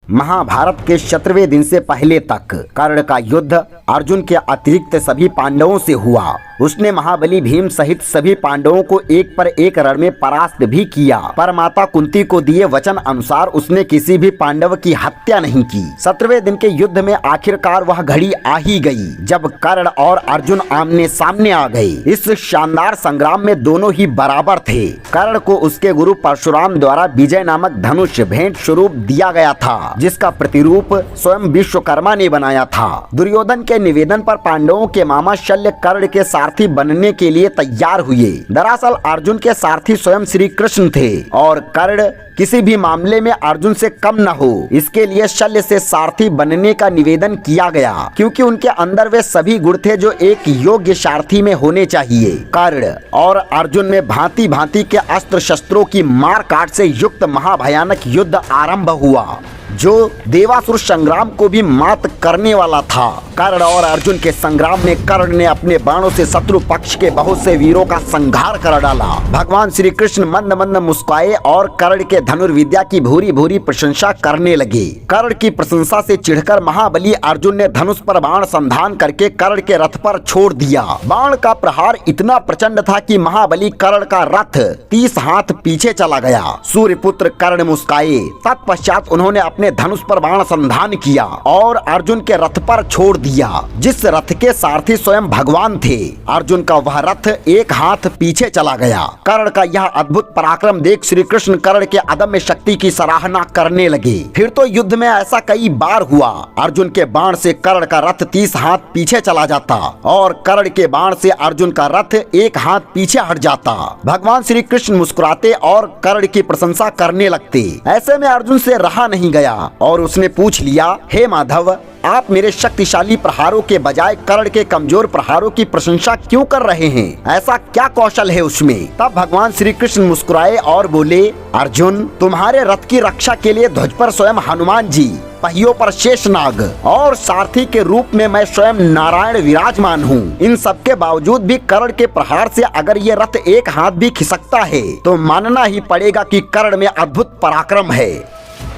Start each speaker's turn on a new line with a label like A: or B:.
A: महाभारत के 17वें दिन से पहले तक कर्ण का युद्ध अर्जुन के अतिरिक्त सभी पांडवों से हुआ। उसने महाबली भीम सहित सभी पांडवों को एक पर एक रण में परास्त भी किया, पर माता कुंती को दिए वचन अनुसार उसने किसी भी पांडव की हत्या नहीं की। 17वें दिन के युद्ध में आखिरकार वह घड़ी आ ही गई जब कर्ण और अर्जुन आमने सामने आ गए। इस शानदार संग्राम में दोनों ही बराबर थे। कर्ण को उसके गुरु परशुराम द्वारा विजय नामक धनुष भेंट स्वरूप दिया गया था, जिसका प्रतिरूप स्वयं विश्वकर्मा ने बनाया था। दुर्योधन के निवेदन पर पांडवों के मामा शल्य कर्ण के सारथी बनने के लिए तैयार हुए। दरअसल अर्जुन के सारथी स्वयं श्री कृष्ण थे और कर्ण किसी भी मामले में अर्जुन से कम न हो, इसके लिए शल्य से सारथी बनने का निवेदन किया गया, क्योंकि उनके अंदर वे सभी गुण थे जो एक योग्य सारथी में होने चाहिए। कर्ण और अर्जुन में भांति भांति के अस्त्र शस्त्रों की मार काट से युक्त महाभयानक युद्ध आरंभ हुआ, जो देवासुर संग्राम को भी मात करने वाला था। कर्ण और अर्जुन के संग्राम में कर्ण ने अपने बाणों से शत्रु पक्ष के बहुत से वीरों का संहार कर डाला। भगवान श्री कृष्ण मंद मंद मुस्काए और कर्ण के धनुर्विद्या की भूरी भूरी प्रशंसा करने लगे। कर्ण की प्रशंसा से चिढ़कर महाबली अर्जुन ने धनुष पर बाण संधान करके कर्ण के रथ पर छोड़ दिया। बाण का प्रहार इतना प्रचंड था कि महाबली कर्ण का रथ 30 हाथ पीछे चला गया। सूर्यपुत्र कर्ण मुस्काए। तत्पश्चात उन्होंने अपने धनुष पर बाण संधान किया और अर्जुन के रथ पर छोड़ दिया, जिस रथ के सारथी स्वयं भगवान थे। अर्जुन का वह रथ एक हाथ पीछे चला गया। कर्ण का यह अद्भुत पराक्रम देख श्री कृष्ण कर्ण के अदम्य शक्ति की सराहना करने लगे। फिर तो युद्ध में ऐसा कई बार हुआ। अर्जुन के बाण से कर्ण का रथ 30 हाथ पीछे चला जाता और कर्ण के बाण से अर्जुन का रथ एक हाथ पीछे हट जाता। भगवान श्री कृष्ण मुस्कुराते और कर्ण की प्रशंसा करने लगते। ऐसे में अर्जुन से रहा नहीं गया और उसने पूछ लिया, हे माधव, आप मेरे शक्तिशाली प्रहारों के बजाय कर्ण के कमजोर प्रहारों की प्रशंसा क्यों कर रहे हैं? ऐसा क्या कौशल है उसमें? तब भगवान श्री कृष्ण मुस्कुराए और बोले, अर्जुन, तुम्हारे रथ की रक्षा के लिए ध्वज पर स्वयं हनुमान जी, पहियों पर शेषनाग और सारथी के रूप में मैं स्वयं नारायण विराजमान हूँ। इन सब के बावजूद भी कर्ण के प्रहार से अगर ये रथ एक हाथ भी खिसकता है तो मानना ही पड़ेगा कि कर्ण में अद्भुत पराक्रम है।